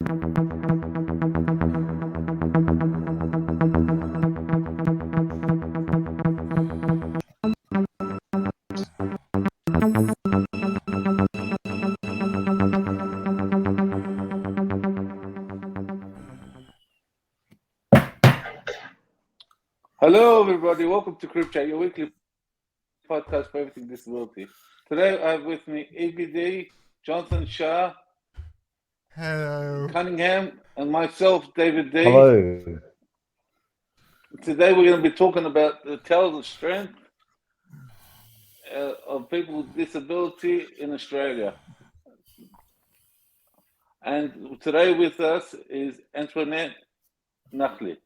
Hello, everybody. Welcome to CripChat, your weekly podcast for everything disability. Today, I have with me Ibby, Jonathan, Shar, Hello. Cunningham, and myself, David D. Hello. Today, we're going to be talking about the tales of strength of people with disability in Australia. And today with us is Antoinette Nakhle.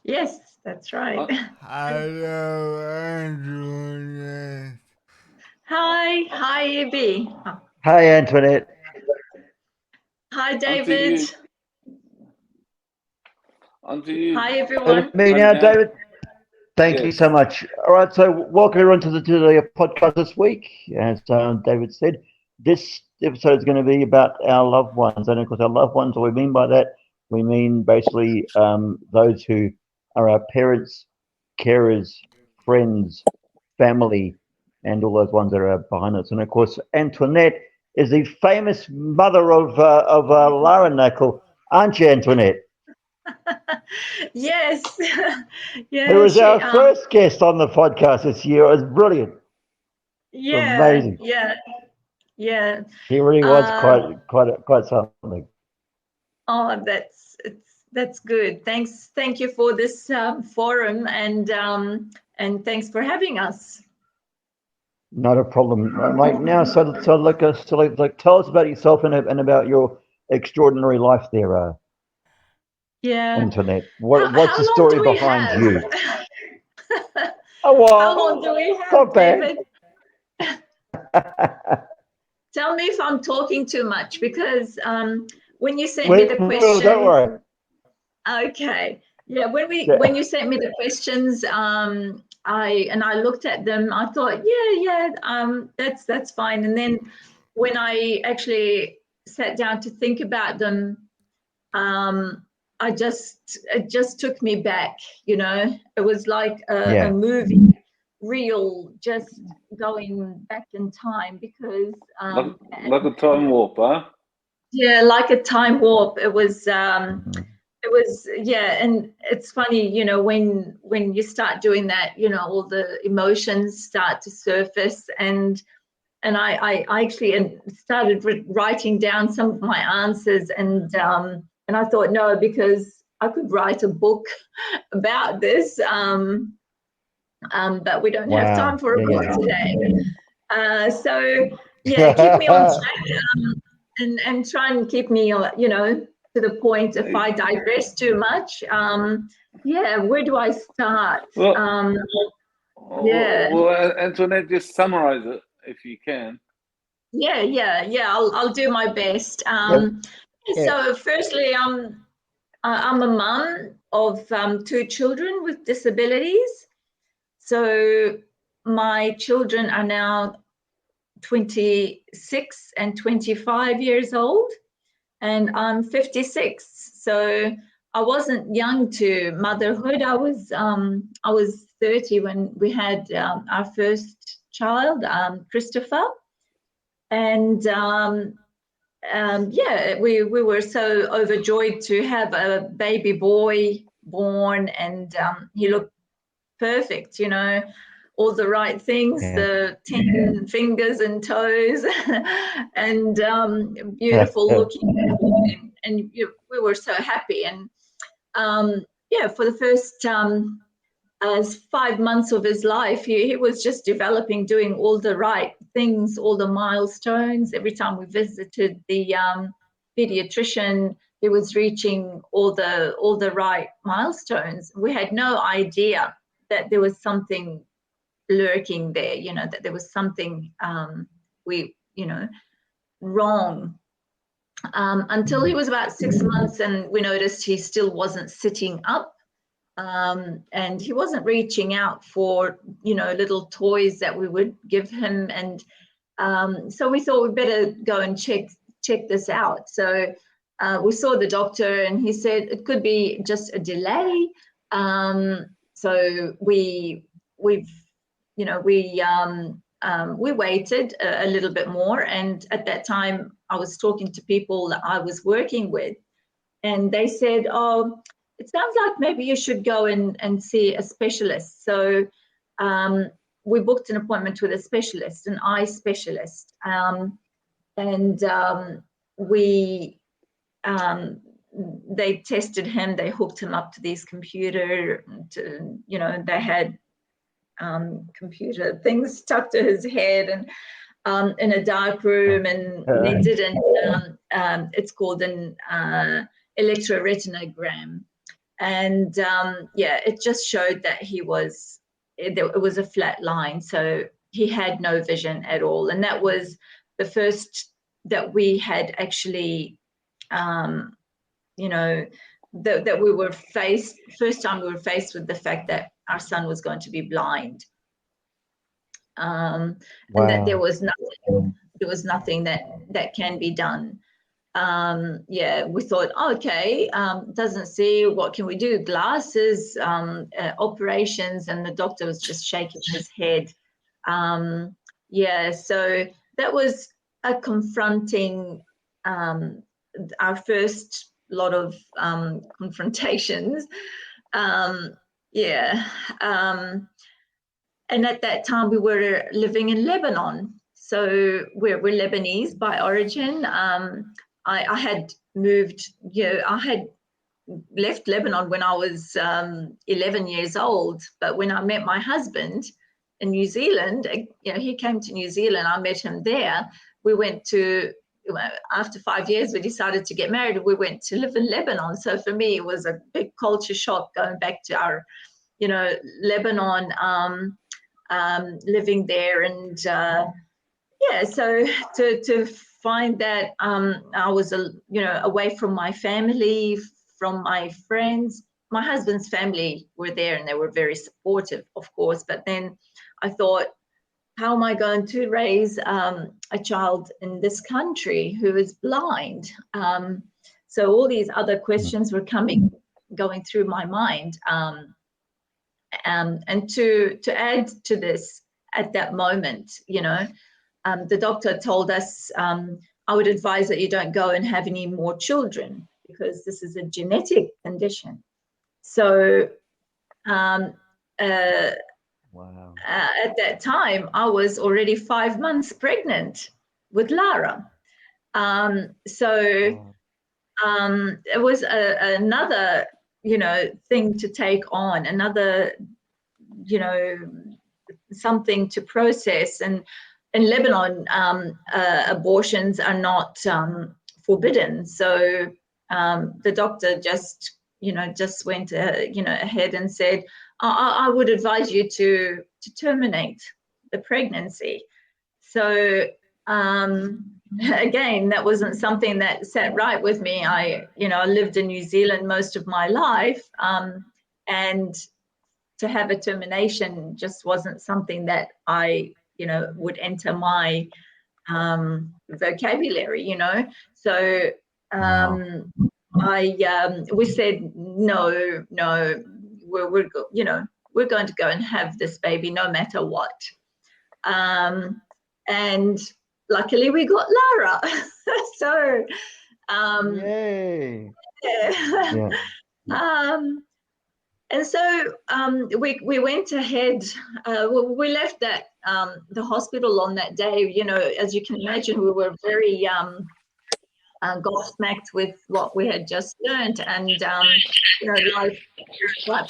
Yes, that's right. Hello, Antoinette. Hi, Ibby. Hi, Antoinette. Hi, David. Onto you. Hi, everyone. Me now, David. Thank you so much. All right, so welcome everyone to the podcast this week. As David said, this episode is going to be about our loved ones. And of course, our loved ones, what we mean by that, we mean basically those who are our parents, carers, friends, family, and all those ones that are behind us. And of course, Antoinette is the famous mother of Lara Nakhle, aren't you, Antoinette? Yes. Yeah. Who was our first guest on the podcast this year. It was brilliant. Yeah. Amazing. Yeah. She really was quite something. Oh, that's good. Thank you for this forum, and thanks for having us. Not a problem. Right now, so tell us about yourself and about your extraordinary life there, Yeah. Antoinette. What's the story behind you? How long do we have, Not bad. David? Tell me if I'm talking too much, because when you sent me the question, don't worry. Okay, yeah. When you sent me the questions, I looked at them. I thought, that's fine. And then when I actually sat down to think about them, it just took me back. It was like a movie reel, just going back in time, because like a time warp, huh? Yeah, like a time warp. It was and it's funny, when you start doing that, all the emotions start to surface, and I actually started writing down some of my answers, and I thought, no, because I could write a book about this, but we don't have time for a book today. So keep me on track, and try and keep me, to the point. If I digress too much, where do I start? Well, Antoinette, just summarize it if you can. I'll do my best. So firstly, I'm a mum of 2 children with disabilities. So my children are now 26 and 25 years old, and I'm 56. So I wasn't young to motherhood. I was 30 when we had our first child, Christopher, and we were so overjoyed to have a baby boy born, and he looked perfect, all the right things, the 10 fingers and toes, and beautiful looking, and we were so happy. And for the first 5 months of his life, he was just developing, doing all the right things, all the milestones. Every time we visited the pediatrician, he was reaching all the right milestones. We had no idea that there was something lurking there, that there was something wrong, until he was about 6 months, and we noticed he still wasn't sitting up, and he wasn't reaching out for little toys that we would give him, and so we thought we'd better go and check this out. So we saw the doctor, and he said it could be just a delay. So we waited a little bit more, and at that time I was talking to people that I was working with, and they said, oh, it sounds like maybe you should go and see a specialist. So we booked an appointment with a specialist, an eye specialist, and they tested him, they hooked him up to these computer, they had computer things stuck to his head, and in a dark room, and they did it's called an electroretinogram, and it just showed that it was a flat line, so he had no vision at all, and that was the first that we had actually that we were first time we were faced with the fact that our son was going to be blind, and that there was nothing that can be done. We thought, okay, doesn't see, what can we do? Glasses, operations, and the doctor was just shaking his head. So that was a confronting, our first lot of confrontations. And at that time we were living in Lebanon. So we're Lebanese by origin. I had moved, I had left Lebanon when I was 11 years old. But when I met my husband in New Zealand, he came to New Zealand, I met him there. We went to, after 5 years, we decided to get married. We went to live in Lebanon. So for me, it was a big culture shock going back to our, Lebanon, living there. And so to find that I was, away from my family, from my friends. My husband's family were there and they were very supportive, of course. But then I thought, how am I going to raise a child in this country who is blind? So all these other questions were going through my mind. And to add to this, at that moment, the doctor told us, I would advise that you don't go and have any more children because this is a genetic condition. So at that time, I was already 5 months pregnant with Lara. It was another, thing to take on, another, something to process. And in Lebanon, abortions are not forbidden. So the doctor just went, ahead and said, I would advise you to terminate the pregnancy. So again, that wasn't something that sat right with me. I lived in New Zealand most of my life, and to have a termination just wasn't something that I, would enter my vocabulary, So we said, no, we're going to go and have this baby no matter what. And luckily we got Lara. So yay. Yeah. And so we went ahead. We left that the hospital on that day. As you can imagine, we were very gobsmacked with what we had just learned, and life takes a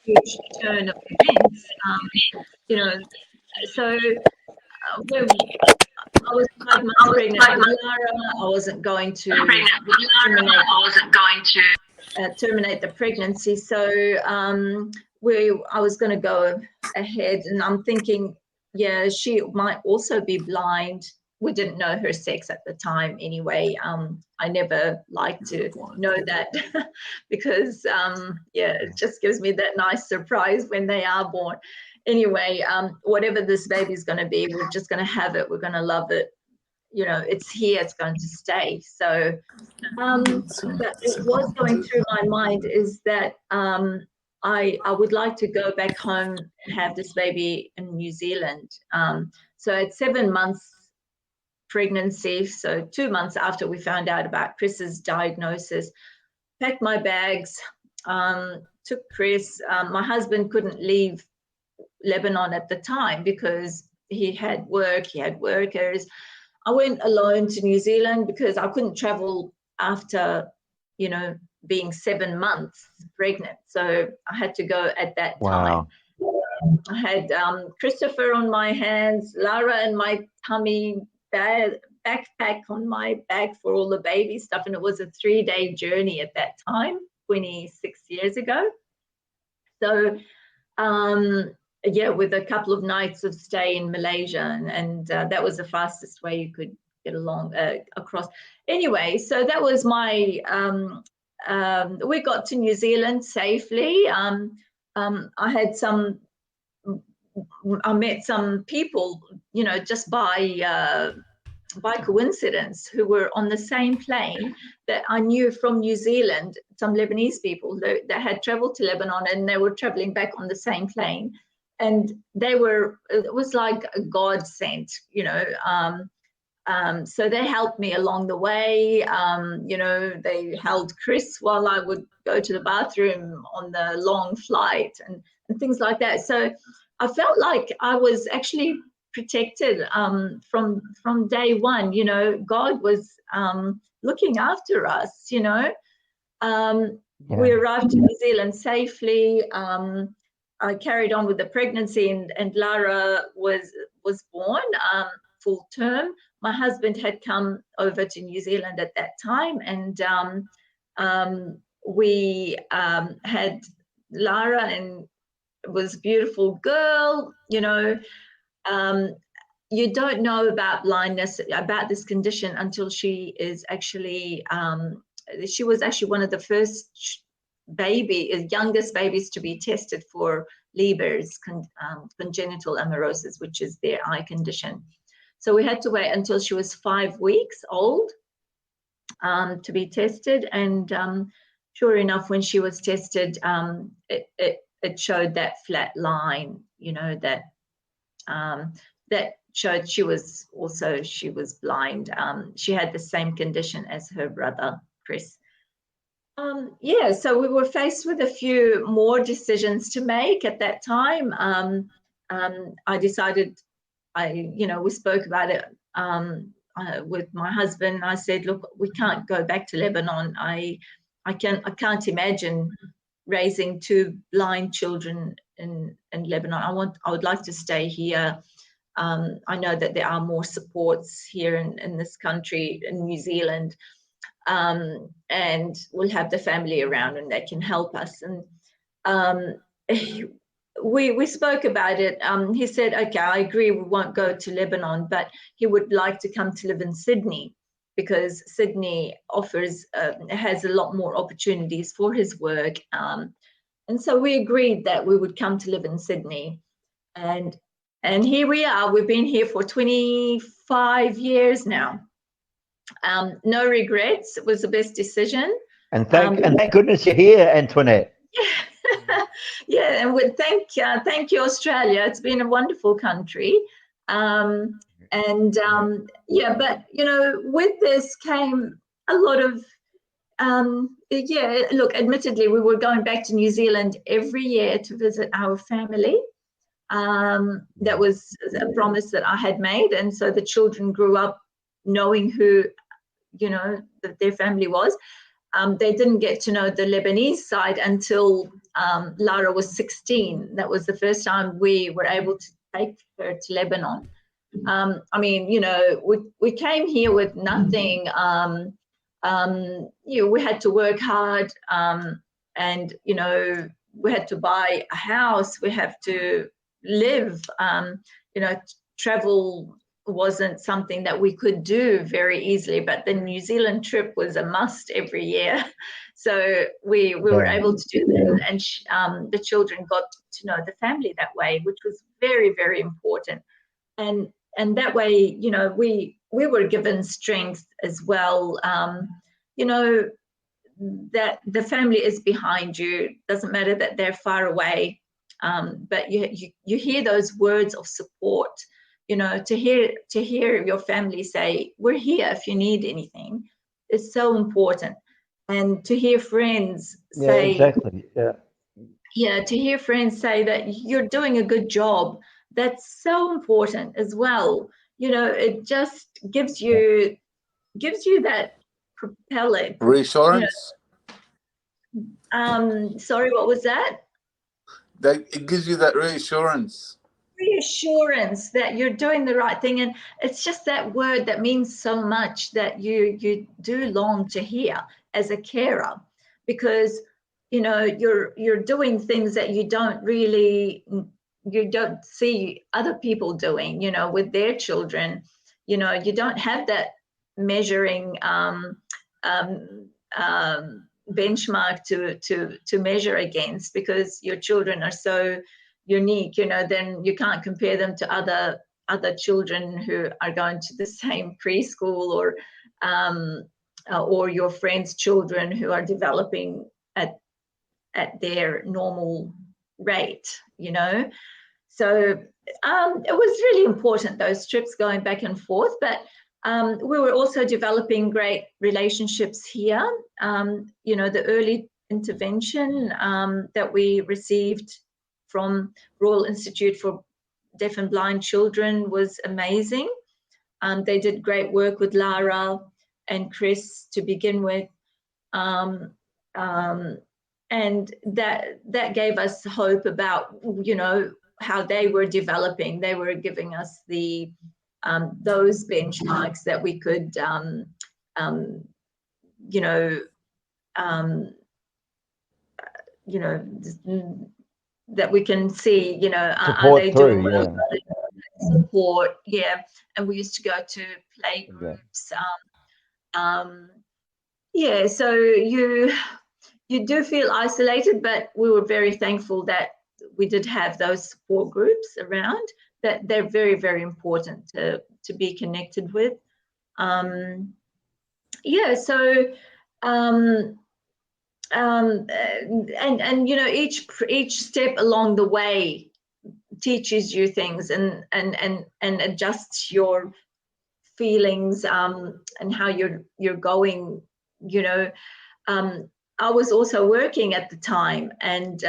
huge turn of events. So I was 5 months pregnant with Lara. I wasn't going to terminate the pregnancy. So I was going to go ahead, and I'm thinking, she might also be blind. We didn't know her sex at the time anyway. I never like to know that because, it just gives me that nice surprise when they are born. Anyway, whatever this baby's going to be, we're just going to have it. We're going to love it. it's here, it's going to stay. So, but what was going through my mind is that I would like to go back home and have this baby in New Zealand. So at 7 months pregnancy, so 2 months after we found out about Chris's diagnosis, packed my bags, took Chris. My husband couldn't leave Lebanon at the time because he had work, he had workers. I went alone to New Zealand because I couldn't travel after, being 7 months pregnant. So I had to go at that time. I had Christopher on my hands, Lara in my tummy, backpack on my back for all the baby stuff. And it was a 3-day journey at that time, 26 years ago. So, with a couple of nights of stay in Malaysia. And that was the fastest way you could get along across. Anyway, so that was my, we got to New Zealand safely. I met some people, just by coincidence, who were on the same plane that I knew from New Zealand, some Lebanese people that had traveled to Lebanon, and they were traveling back on the same plane. And it was like a godsend, so they helped me along the way. They held Chris while I would go to the bathroom on the long flight and things like that. So I felt like I was actually protected from day one. God was looking after us. We arrived in New Zealand safely. I carried on with the pregnancy, and Lara was born full term. My husband had come over to New Zealand at that time, and we had Lara, and it was a beautiful girl. You don't know about blindness, about this condition, until she is actually, she was actually one of the first youngest babies to be tested for Leber's congenital amaurosis, which is their eye condition. So we had to wait until she was 5 weeks old to be tested. And sure enough, when she was tested, it showed that flat line, that showed she was blind. She had the same condition as her brother, Chris. So we were faced with a few more decisions to make at that time. I decided, we spoke about it with my husband. I said, look, we can't go back to Lebanon. I can't imagine raising 2 blind children in Lebanon. I would like to stay here. I know that there are more supports here in this country, in New Zealand, and we'll have the family around and they can help us. And we spoke about it. He said, okay, I agree, we won't go to Lebanon, but he would like to come to live in Sydney, because Sydney has a lot more opportunities for his work. And so we agreed that we would come to live in Sydney. And here we are. We've been here for 25 years now. No regrets. It was the best decision. And thank goodness you're here, Antoinette. Yeah, and thank you, Australia. It's been a wonderful country. But with this came a lot of, look, admittedly, we were going back to New Zealand every year to visit our family. That was a promise that I had made. And so the children grew up knowing who, that their family was. They didn't get to know the Lebanese side until Lara was 16. That was the first time we were able to take her to Lebanon. We came here with nothing. We had to work hard, and we had to buy a house. We have to live. Travel wasn't something that we could do very easily, but the New Zealand trip was a must every year. So we were able to do that, and the children got to know the family that way, which was very, very important. And that way, we were given strength as well. You know, that the family is behind you. Doesn't matter that they're far away, but you hear those words of support. You know, to hear your family say, "We're here if you need anything," is so important. And to hear friends say, exactly. to hear friends say that you're doing a good job, that's so important as well. You know, it just gives you that propellant. Reassurance. Sorry, what was that? That it gives you that reassurance. Reassurance that you're doing the right thing, and it's just that word that means so much that you do long to hear as a carer, because you know you're doing things that you don't see other people doing, you know, with their children. You know, you don't have that measuring benchmark to measure against, because your children are so unique. You know, then you can't compare them to other children who are going to the same preschool, or your friends' children who are developing at their normal rate, you know. So it was really important, those trips going back and forth, but we were also developing great relationships here. You know, the early intervention that we received from Royal Institute for Deaf and Blind Children was amazing. They did great work with Lara and Chris to begin with. And that gave us hope about, you know, how they were developing. They were giving us the those benchmarks that we could, that we can see, you know, are they doing well? Support, yeah. And we used to go to play groups. Yeah, so you do feel isolated, but we were very thankful that we did have those support groups around, that they're very, very important to be connected with. Yeah, so and you know, each step along the way teaches you things and adjusts your feelings and how you're going, you know. I was also working at the time, and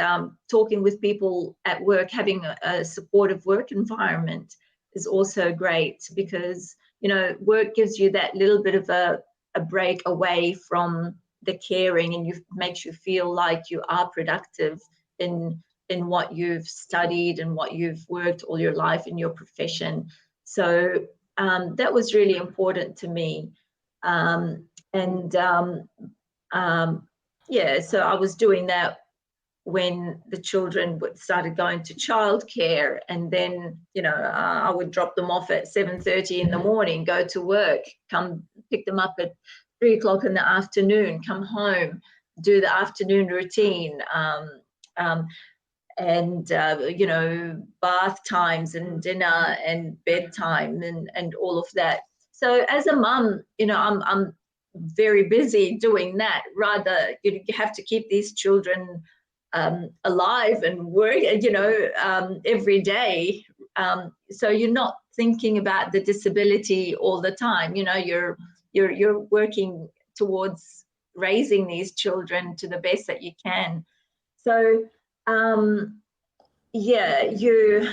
talking with people at work, having a supportive work environment is also great, because, you know, work gives you that little bit of a break away from the caring, and makes you feel like you are productive in what you've studied and what you've worked all your life in your profession. So that was really important to me. Yeah, so I was doing that when the children started going to childcare, and then, you know, I would drop them off at 7:30 in the morning, go to work, come pick them up at 3 o'clock in the afternoon, come home, do the afternoon routine, and you know, bath times and dinner and bedtime and all of that. So as a mum, you know, I'm very busy doing that. Rather, you have to keep these children alive and work, you know, every day. So you're not thinking about the disability all the time. You know, you're working towards raising these children to the best that you can. So yeah, you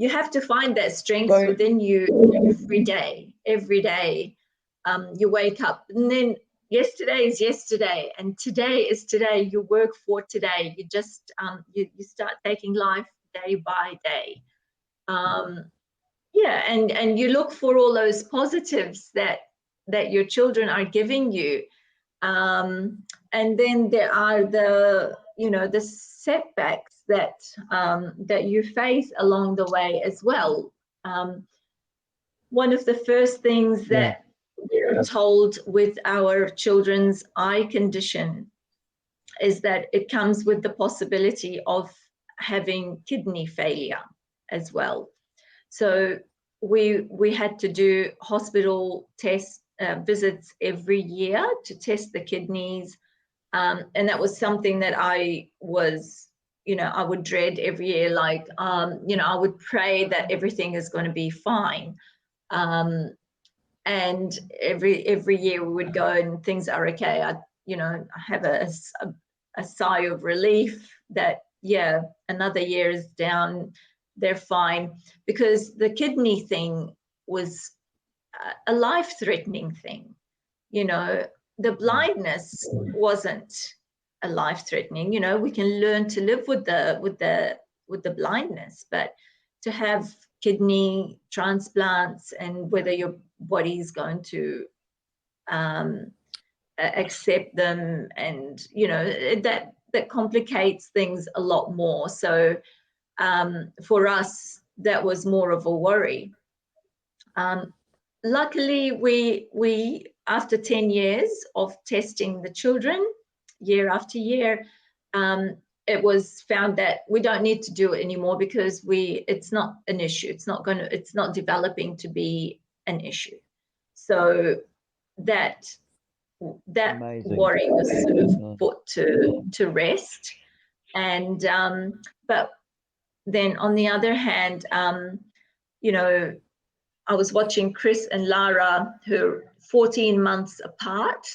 have to find that strength within you every day. Every day, you wake up, and then yesterday is yesterday, and today is today. You work for today. You just you start taking life day by day. Yeah, and you look for all those positives that your children are giving you. And then there are the, you know, the setbacks that that you face along the way as well. One of the first things that we're told with our children's eye condition is that it comes with the possibility of having kidney failure as well. So we had to do hospital test visits every year to test the kidneys, and that was something that I was, I would dread every year. Like, I would pray that everything is going to be fine. And every year we would go and things are okay. I have a sigh of relief that, yeah, another year is down, they're fine, because the kidney thing was a life-threatening thing. The blindness wasn't a life-threatening. We can learn to live with the blindness, but to have kidney transplants and whether your body's going to accept them, and that complicates things a lot more. So for us, that was more of a worry. Luckily, we after 10 years of testing the children year after year, it was found that we don't need to do it anymore, because it's not an issue. It's not developing to be an issue. So that Amazing. worry was sort of put to rest. And but then on the other hand, I was watching Chris and Lara, who are 14 months apart.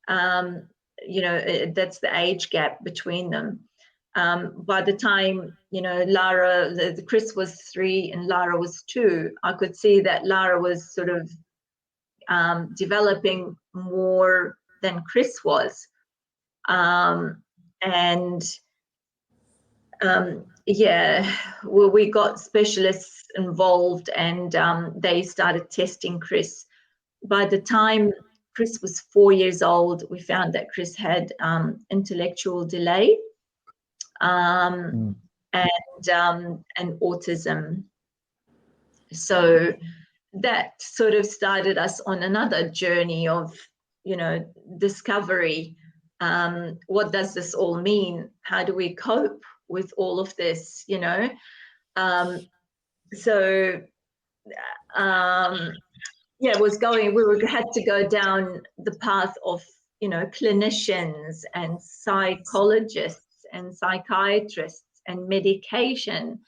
That's the age gap between them. By the time, Lara, Chris was 3 and Lara was 2, I could see that Lara was sort of developing more than Chris was. We got specialists involved, and they started testing Chris. By the time Chris was 4 years old, we found that Chris had intellectual delay and autism. So that sort of started us on another journey of, discovery. What does this all mean? How do we cope with all of this? We had to go down the path of, clinicians and psychologists and psychiatrists and medication.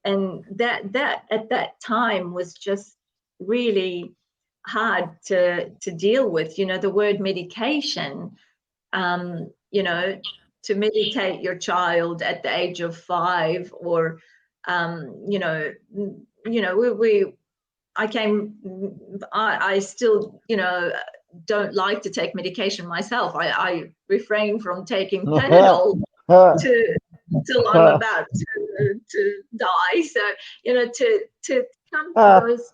And that at that time was just really hard to deal with. The word medication, to medicate your child at the age of 5, or I still don't like to take medication myself. I refrain from taking Panadol till I'm about to die. So to come to those,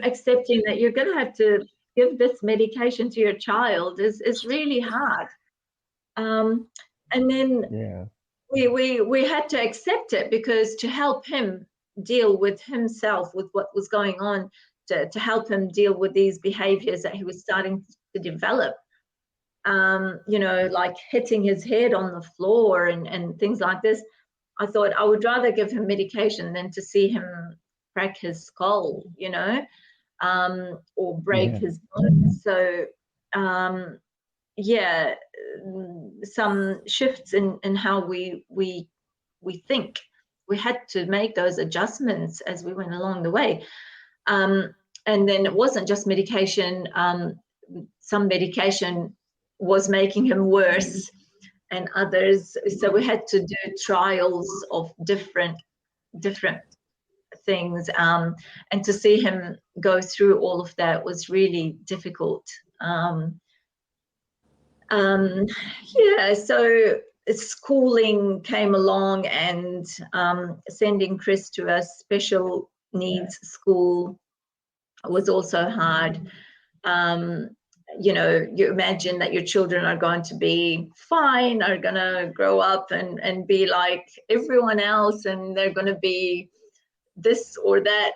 accepting that you're going to have to give this medication to your child is really hard. And then we had to accept it, because to help him deal with himself, with what was going on, to help him deal with these behaviors that he was starting to develop, like hitting his head on the floor and things like this, I thought I would rather give him medication than to see him crack his skull, or break his bones. So some shifts in how we think. We had to make those adjustments as we went along the way. And then it wasn't just medication. Some medication was making him worse, and others. So we had to do trials of different things. And to see him go through all of that was really difficult. So schooling came along, and sending Chris to a special needs school was also hard. You imagine that your children are going to be fine, are going to grow up and be like everyone else, and they're going to be this or that,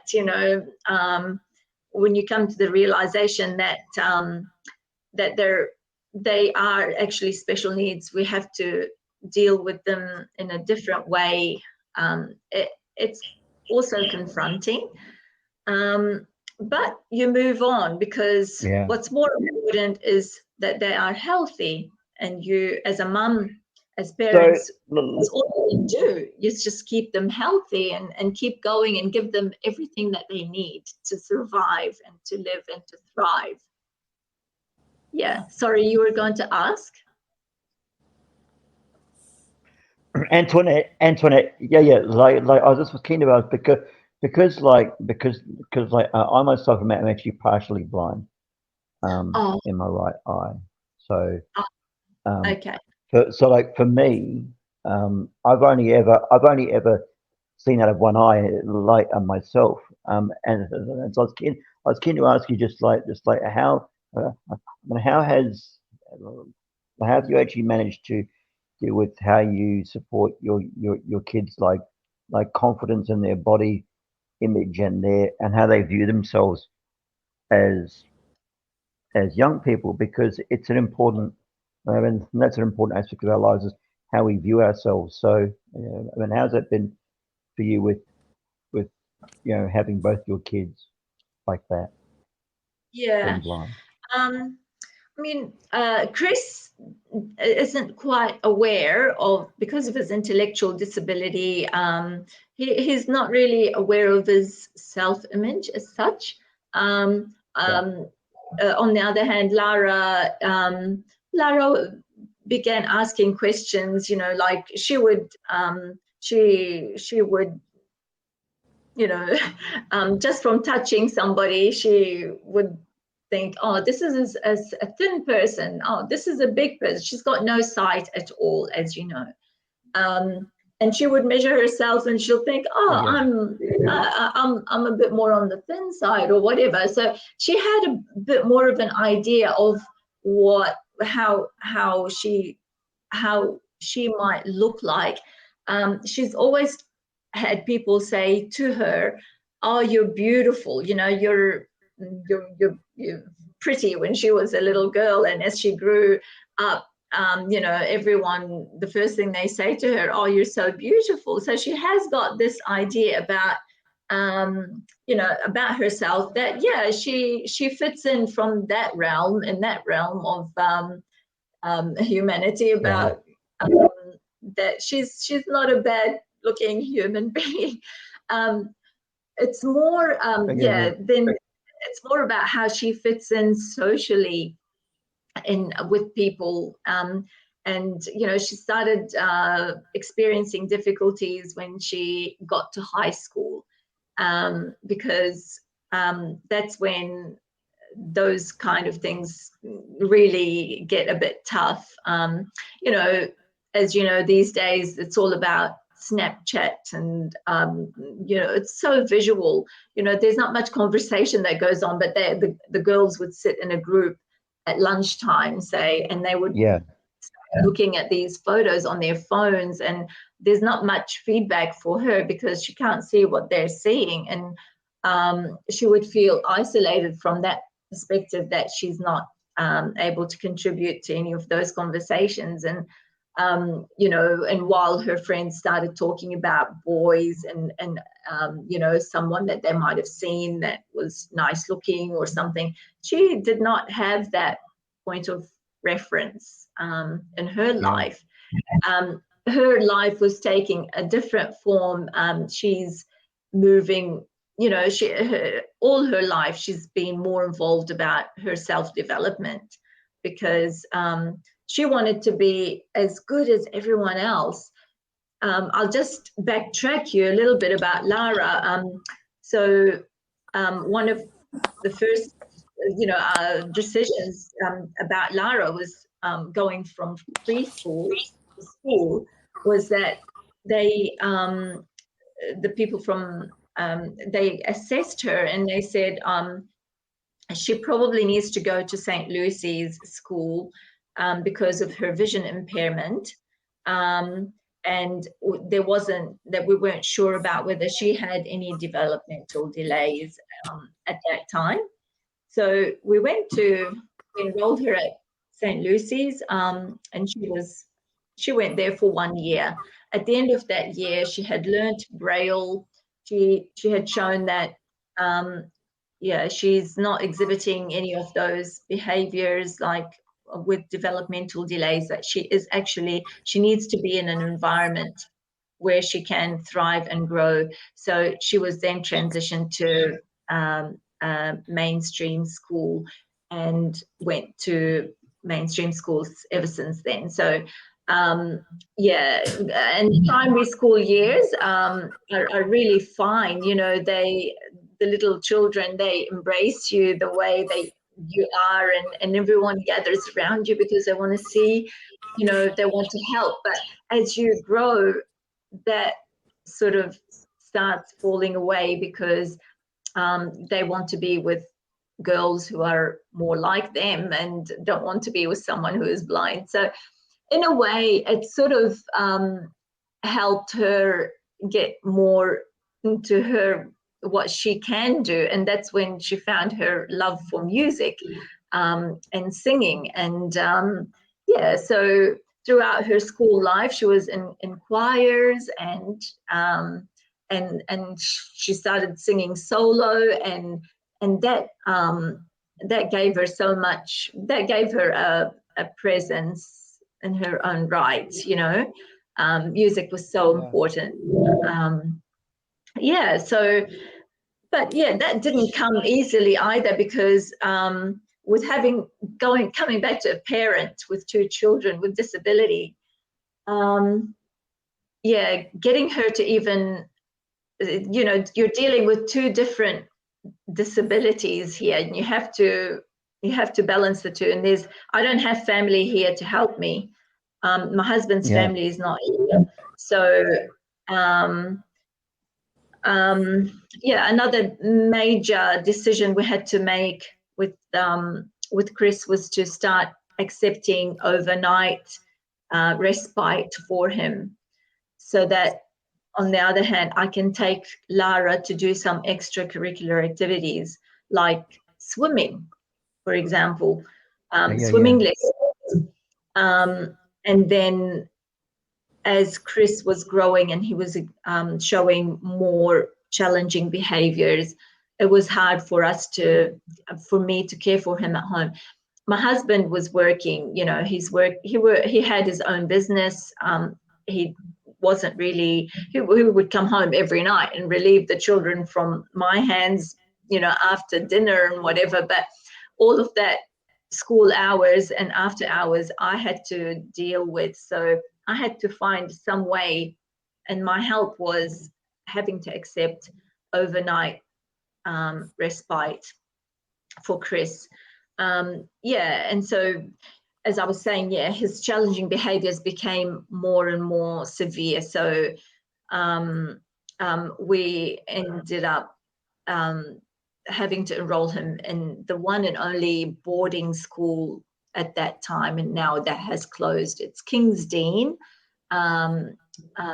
when you come to the realization that they are actually special needs, we have to deal with them in a different way. It's also confronting. But you move on, because Yeah. what's more important is that they are healthy, and you, as a mum, as parents, that's all you can do. You just keep them healthy and keep going and give them everything that they need to survive and to live and to thrive. Yeah, sorry, you were going to ask? Antoinette, yeah. Like I was just keen about it because I myself am actually partially blind, Oh, in my right eye. So, okay. so like for me, I've only ever seen out of one eye, like myself. And so I was keen to ask you just like how, I mean, how have you actually managed to deal with how you support your kids, like confidence in their body image and how they view themselves as young people, because it's an important, I mean, that's an important aspect of our lives, is how we view ourselves. So, I mean, how's that been for you with having both your kids like that, Yeah. being blind? I mean, Chris isn't quite aware of, because of his intellectual disability, he's not really aware of his self-image as such. On the other hand, Lara began asking questions, like she would, just from touching somebody, she would think, oh, this is a thin person. Oh, this is a big person. She's got no sight at all, as you know. And she would measure herself, and she'll think, oh, I'm a bit more on the thin side, or whatever. So she had a bit more of an idea of how she might look like. She's always had people say to her, oh, you're beautiful, you're pretty, when she was a little girl. And as she grew up, everyone, the first thing they say to her, oh, you're so beautiful. So she has got this idea about about herself, that she fits in from that realm, in that realm of humanity, about that she's not a bad looking human being. It's more then it's more about how she fits in socially with people. And she started experiencing difficulties when she got to high school, because that's when those kind of things really get a bit tough. As you know, these days it's all about Snapchat, and it's so visual. There's not much conversation that goes on, but the girls would sit in a group at lunchtime, say, and they would looking at these photos on their phones, and there's not much feedback for her because she can't see what they're seeing, and she would feel isolated from that perspective, that she's not able to contribute to any of those conversations. And and while her friends started talking about boys and someone that they might have seen that was nice looking or something, she did not have that point of reference in her life. Her life was taking a different form. She's moving, all her life she's been more involved about her self-development, because she wanted to be as good as everyone else. I'll just backtrack you a little bit about Lara. One of the first, decisions about Lara was going from preschool to school, was that they, the people from, they assessed her, and they said she probably needs to go to St. Lucy's school because of her vision impairment. And there wasn't, that we weren't sure about whether she had any developmental delays at that time. So we enrolled her at St. Lucy's, and she went there for 1 year. At the end of that year, she had learnt Braille, she had shown that she's not exhibiting any of those behaviors like with developmental delays, that she needs to be in an environment where she can thrive and grow. So she was then transitioned to mainstream school and went to mainstream schools ever since then. So and primary school years are really fine. The little children, they embrace you the way you are, and everyone gathers around you because they want to see, they want to help. But as you grow, that sort of starts falling away because they want to be with girls who are more like them and don't want to be with someone who is blind. So in a way, it sort of helped her get more into what she can do. And that's when she found her love for music and singing. And so throughout her school life, she was in choirs and she started singing solo, and that gave her so much. That gave her a presence in her own right. Music was so important. That didn't come easily either, because with coming back to a parent with 2 children with disability, getting her to even, you're dealing with 2 different disabilities here, and you have to balance the 2. And I don't have family here to help me. My husband's family is not here, so another major decision we had to make with Chris was to start accepting overnight respite for him, so that on the other hand, I can take Lara to do some extracurricular activities like swimming, for example, swimming lessons. And then as Chris was growing and he was showing more challenging behaviors, it was hard for me to care for him at home. My husband was working, he had his own business. He wasn't really, he would come home every night and relieve the children from my hands, after dinner and whatever. But all of that school hours and after hours I had to deal with. So I had to find some way, and my help was having to accept overnight respite for Chris. And so, as I was saying, his challenging behaviors became more and more severe. So we ended up having to enroll him in the one and only boarding school at that time, and now that has closed. It's King's Dean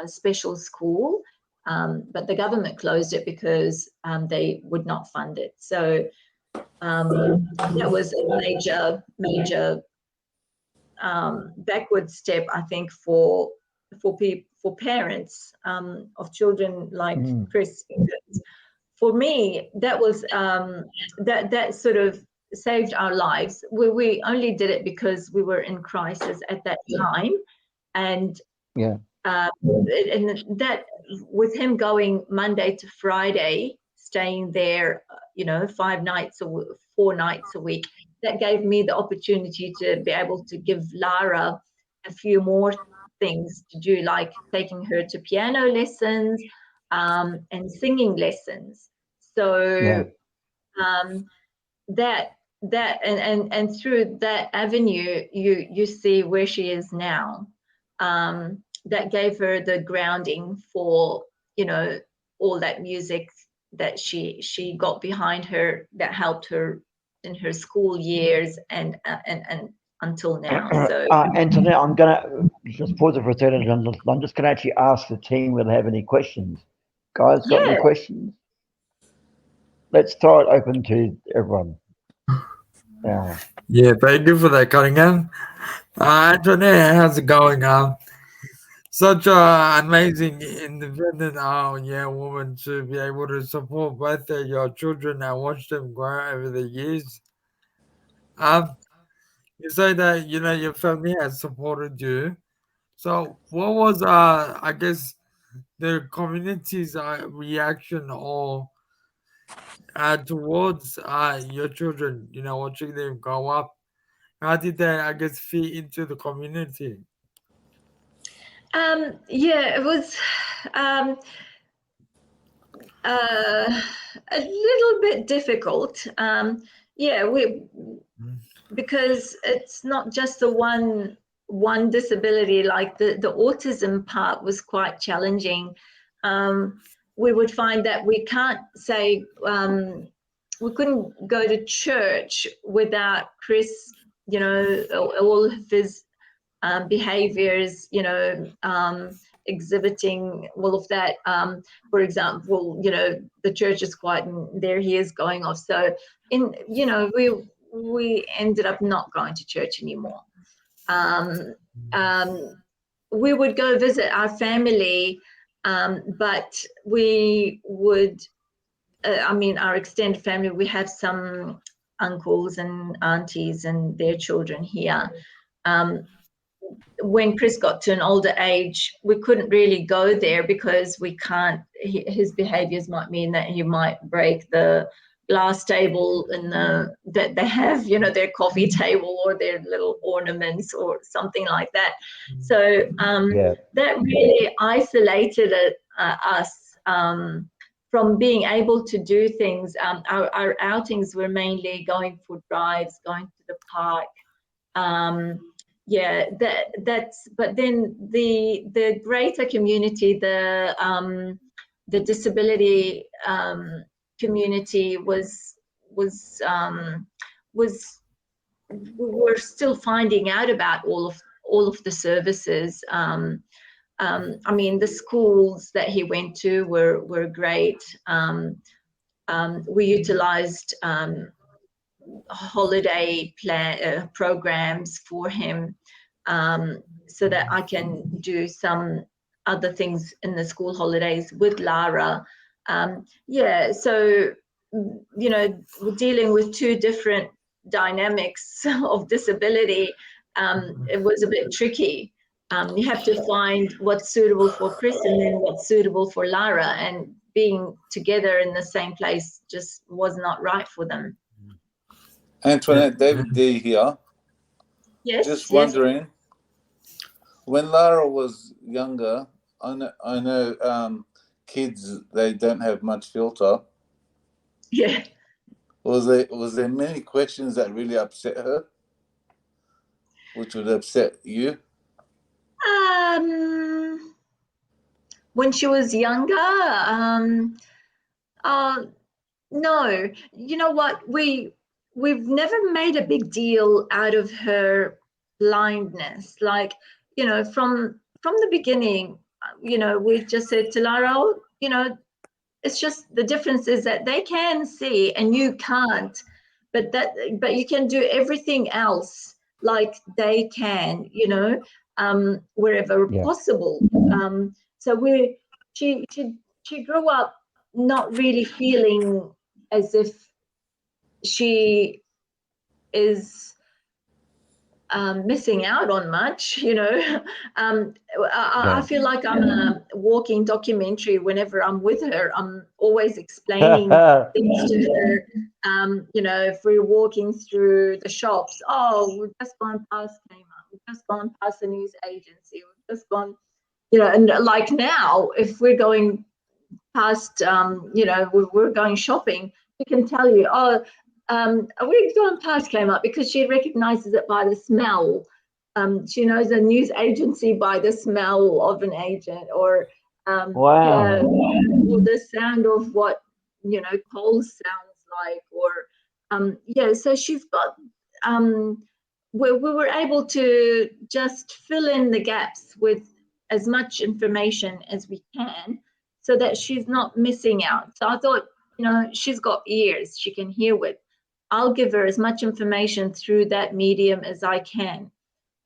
special school, but the government closed it because they would not fund it. So that was a major backward step, I think, for parents of children like Chris. For me, that was that sort of saved our lives. We only did it because we were in crisis at that time, and that with him going Monday to Friday, staying there, 4 nights a week, that gave me the opportunity to be able to give Lara a few more things to do, like taking her to piano lessons and singing lessons. So that and through that avenue, you see where she is now. That gave her the grounding for all that music that she got behind her, that helped her in her school years and until now. So Antoinette, I'm gonna just pause it for a second. I'm just gonna actually ask the team whether they have any questions. Guys, got any questions? Let's throw it open to everyone. Yeah, thank you for that, Cunningham. Antoinette, how's it going? such a amazing independent woman to be able to support both of your children and watch them grow over the years. Um, you say that your family has supported you. So what was I guess the community's reaction or towards your children? Watching them grow up. How did they I guess fit into the community? Yeah, it was a little bit difficult. Yeah, because it's not just the one disability. Like the autism part was quite challenging. We would find that we can't say we couldn't go to church without Chris, all of his behaviors, exhibiting all of that. For example, the church is quiet and there he is going off. So we ended up not going to church anymore. We would go visit our family, but we would, our extended family, we have some uncles and aunties and their children here. When Chris got to an older age, we couldn't really go there because we can't, his behaviors might mean that he might break the glass table that they have, their coffee table or their little ornaments or something like that. So that really isolated us from being able to do things. Our outings were mainly going for drives, going to the park. But then the greater community, the disability community was we're still finding out about all of the services. The schools that he went to were great. We utilized holiday programs for him, so that I can do some other things in the school holidays with Lara. So we're dealing with two different dynamics of disability. It was a bit tricky. You have to find what's suitable for Chris and then what's suitable for Lara, and being together in the same place just was not right for them. Antoinette, David D here. Yes. Just wondering, when Lara was younger, I know kids, they don't have much filter. Yeah. Was there many questions that really upset her, which would upset you? When she was younger, no. You know what? We've never made a big deal out of her blindness. Like, from the beginning, we've just said to Lara, it's just the difference is that they can see and you can't, but you can do everything else like they can, wherever possible. So she grew up not really feeling as if she is missing out on much, I feel like I'm a walking documentary. Whenever I'm with her, I'm always explaining things to her. If we're walking through the shops, we've just gone past Kmart, we've just gone past the news agency, we've just gone, and like now, if we're going past, we're going shopping, she can tell you, we're going past Kmart, because she recognizes it by the smell. She knows a news agency by the smell of an agent, or or the sound of what Coles sounds like, or so she's got we were able to just fill in the gaps with as much information as we can, so that she's not missing out. So I thought, she's got ears, she can hear with. I'll give her as much information through that medium as I can.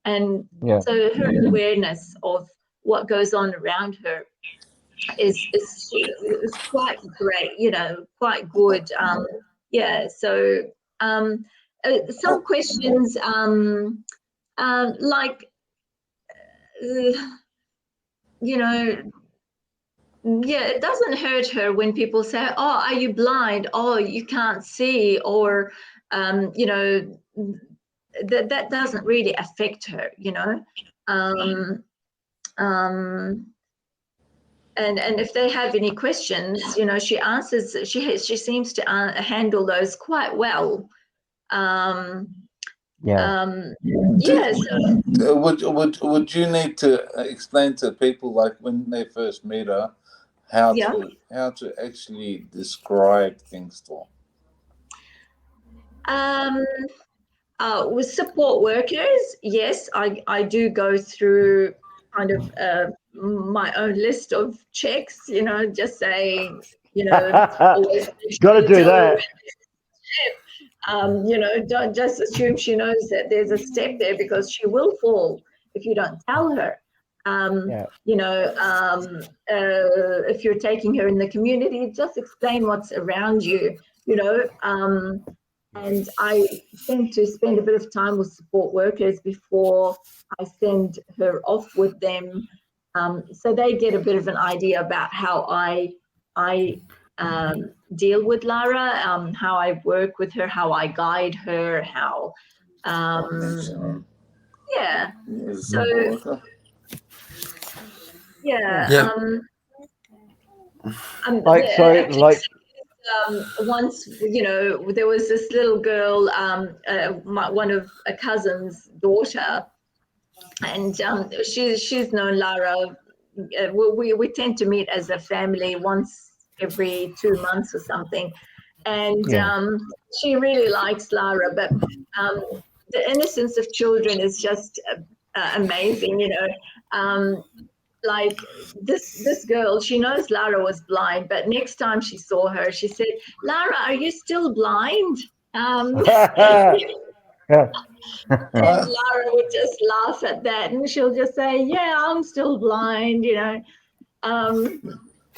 And so her awareness of what goes on around her is quite great, you know, quite good. Yeah, so some questions like, you know, yeah, it doesn't hurt her when people say, oh, are you blind? Oh, you can't see, or you know, that doesn't really affect her, you know. And if they have any questions, you know, she answers. She seems to handle those quite well. Yes. Would you need to explain to people, like when they first meet her, how to actually describe things to them? With support workers, yes, I do go through kind of my own list of checks, you know, just saying, you know, always got to do that. You know, don't just assume she knows that there's a step there, because she will fall if you don't tell her. You know, if you're taking her in the community, just explain what's around you, you know. And I tend to spend a bit of time with support workers before I send her off with them, so they get a bit of an idea about how I deal with Lara, how I work with her, how I guide her, how yeah. So yeah. Once, you know, there was this little girl, one of a cousin's daughter, and she's known Lara. We tend to meet as a family once every 2 months or something, and she really likes Lara. But the innocence of children is just amazing, you know. Like this girl, she knows Lara was blind, but next time she saw her, she said, "Lara, are you still blind?" And Lara would just laugh at that, and she'll just say, "Yeah, I'm still blind," you know.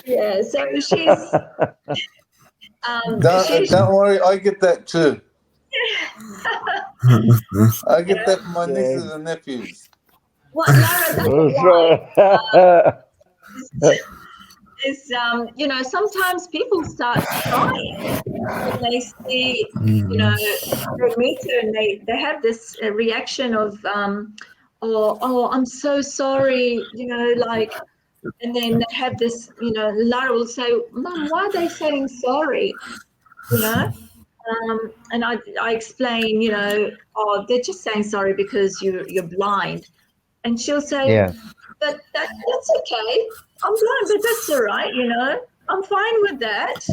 Yeah, so she's. Don't worry, I get that too. I get that from my nieces and nephews. What Lara doesn't like is, you know, sometimes people start crying when they see, you know, they meet her and they have this reaction of, oh, I'm so sorry, you know, like, and then they have this, you know, Lara will say, Mum, why are they saying sorry, you know? And I explain, you know, oh, they're just saying sorry because you're blind. And she'll say, but that's okay. I'm blind, but that's all right, you know. I'm fine with that.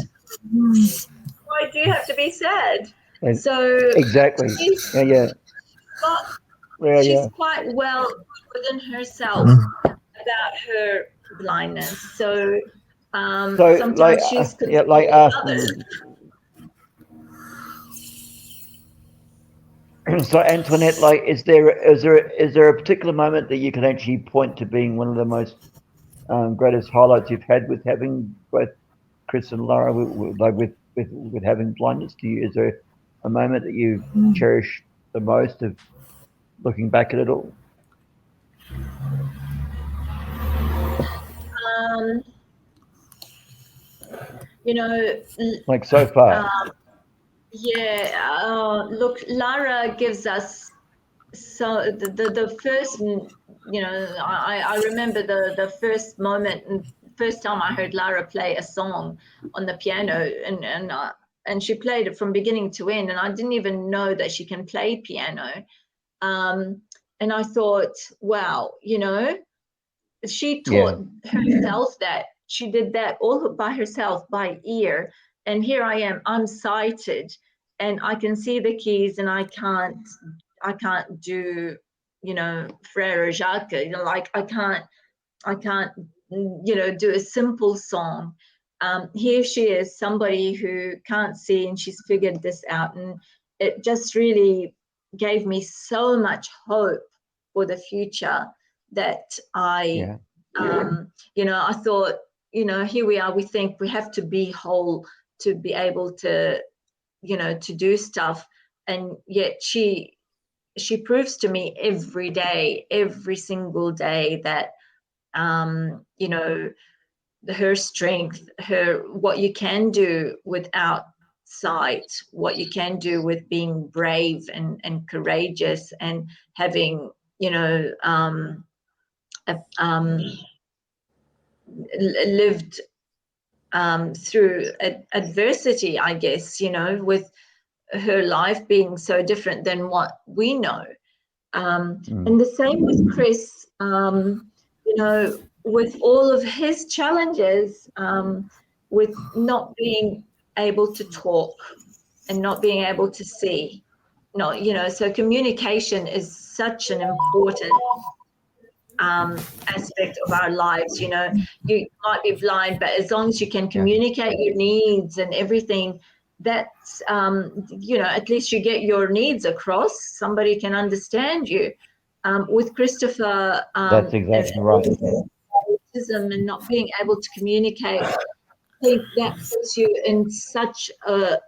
Why do you have to be sad? So exactly. She's quite well within herself about her blindness. So sometimes like, she's like others. So Antoinette, like, is there a particular moment that you can actually point to being one of the most greatest highlights you've had with having both Chris and Lara, with having blindness? Is there a moment that you cherish the most of looking back at it all? You know, like so far. Look, Lara gives us so the first, you know, I remember the first moment, first time I heard Lara play a song on the piano, and she played it from beginning to end, and I didn't even know that she can play piano. And I thought, wow, you know, she taught herself that. She did that all by herself, by ear. And here I am, I'm sighted, and I can see the keys, and I can't do, you know, Frere Jacques, you know, like I can't, you know, do a simple song. Here she is, somebody who can't see, and she's figured this out. And it just really gave me so much hope for the future that I I thought, here we are, we think we have to be whole to be able to, to do stuff. And yet she proves to me every day, every single day that, her strength, what you can do without sight, what you can do with being brave and courageous and having, lived through adversity, I guess, with her life being so different than what we know. And the same with Chris, with all of his challenges, with not being able to talk and not being able to see. So communication is such an important aspect of our lives. You might be blind, but as long as you can communicate your needs and everything, that's at least you get your needs across. Somebody can understand you. With Christopher, that's exactly right. Autism and not being able to communicate, I think that puts you in such a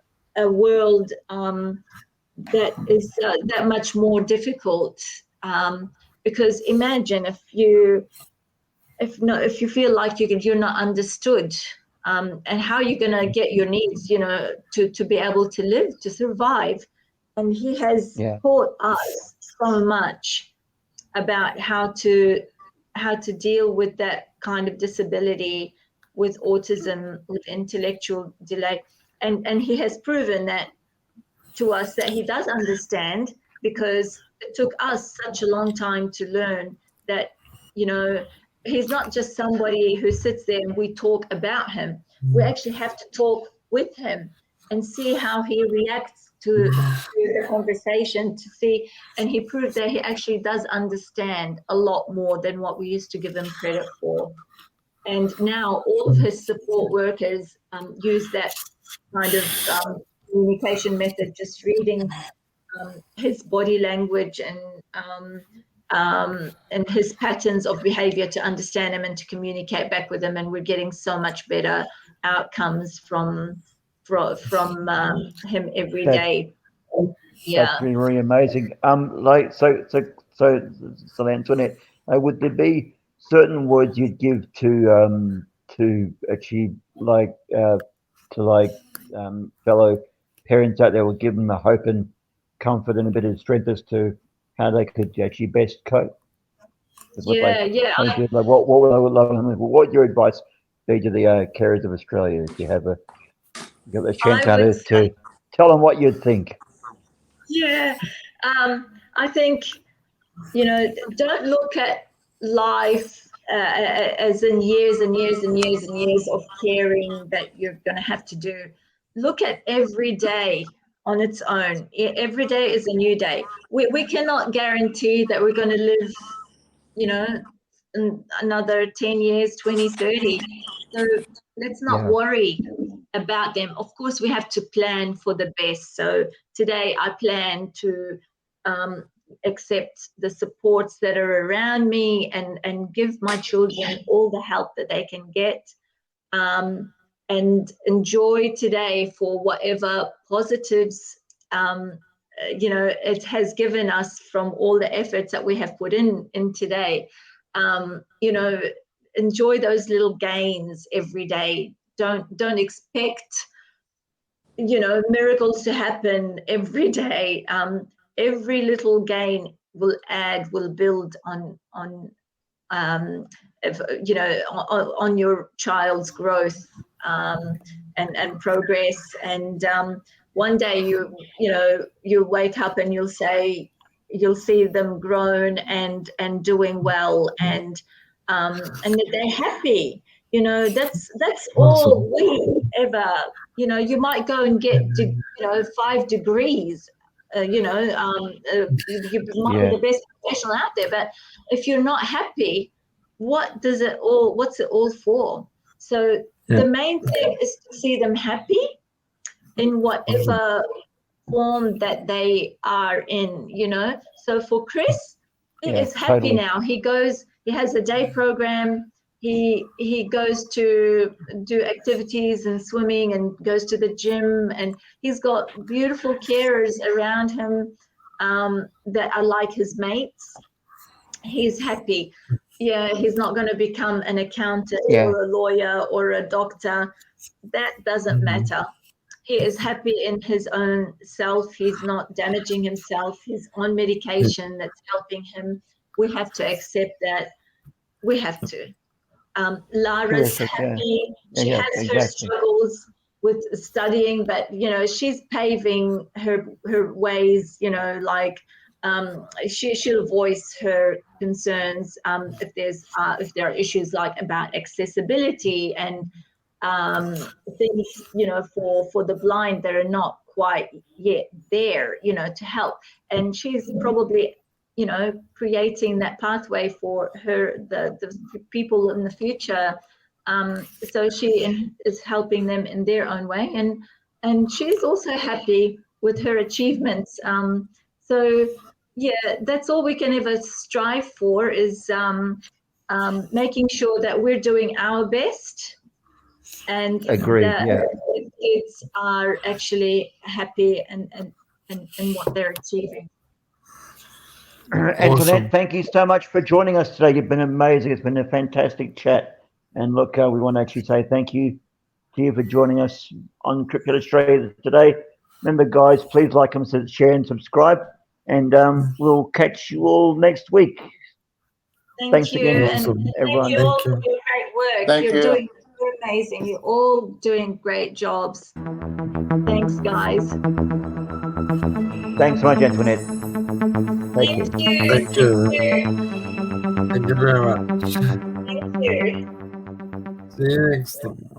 world that is that much more difficult. Because imagine if you feel like you're not understood, and how you're going to get your needs, to be able to live, to survive. And he has taught us so much about how to deal with that kind of disability, with autism, with intellectual delay. And he has proven that to us, that he does understand, because it took us such a long time to learn that, he's not just somebody who sits there and we talk about him. We actually have to talk with him and see how he reacts to the conversation, to see. And he proved that he actually does understand a lot more than what we used to give him credit for. And now all of his support workers use that kind of communication method, just reading his body language and his patterns of behavior to understand him and to communicate back with him. And we're getting so much better outcomes from him every day. That's been really amazing. So Antoinette, would there be certain words you'd give to achieve fellow parents out there, would give them the hope and comfort and a bit of strength as to how they could actually best cope? What would your advice be to the carers of Australia if you have a chance to tell them what you'd think? Yeah, I think, don't look at life as in years and years and years and years of caring that you're going to have to do. Look at every day on its own. Every day is a new day. We cannot guarantee that we're going to live, another 10 years, 20, 30. So let's not worry about them. Of course, we have to plan for the best. So today I plan to accept the supports that are around me and give my children all the help that they can get, and enjoy today for whatever positives it has given us from all the efforts that we have put in today. Enjoy those little gains every day. Don't expect miracles to happen every day. Every little gain will build on your child's growth and progress. And one day you wake up and you'll see them grown and doing well, and that they're happy. That's all we ever. You might go and get 5 degrees. You might be the best professional out there, but if you're not happy, what's it all for? So the main thing is to see them happy in whatever form that they are in. So for Chris, he is happy now. He has a day program. he goes to do activities and swimming and goes to the gym, and he's got beautiful carers around him that are like his mates. He's happy. Yeah, he's not going to become an accountant or a lawyer or a doctor. That doesn't matter. He is happy in his own self. He's not damaging himself. He's on medication that's helping him. We have to accept that. We have to. Lara's happy. She has her struggles with studying, but she's paving her ways. She'll voice her concerns if there are issues like about accessibility and things for the blind that are not quite yet there to help, and she's probably creating that pathway for the people in the future, so she is helping them in their own way, and she's also happy with her achievements, so yeah, that's all we can ever strive for, is making sure that we're doing our best, and that kids are actually happy and what they're achieving. Antoinette, thank you so much for joining us today. You've been amazing. It's been a fantastic chat. And look, we want to actually say thank you to you for joining us on CripChat Australia today. Remember, guys, please like, comment, share, and subscribe. And we'll catch you all next week. Thanks you, again, and everyone. thank you all for your great work. You're amazing. You're all doing great jobs. Thanks, guys. Thanks so much, Antoinette. Thank you. Thank you. Thank you very much. Thank you. See you next time.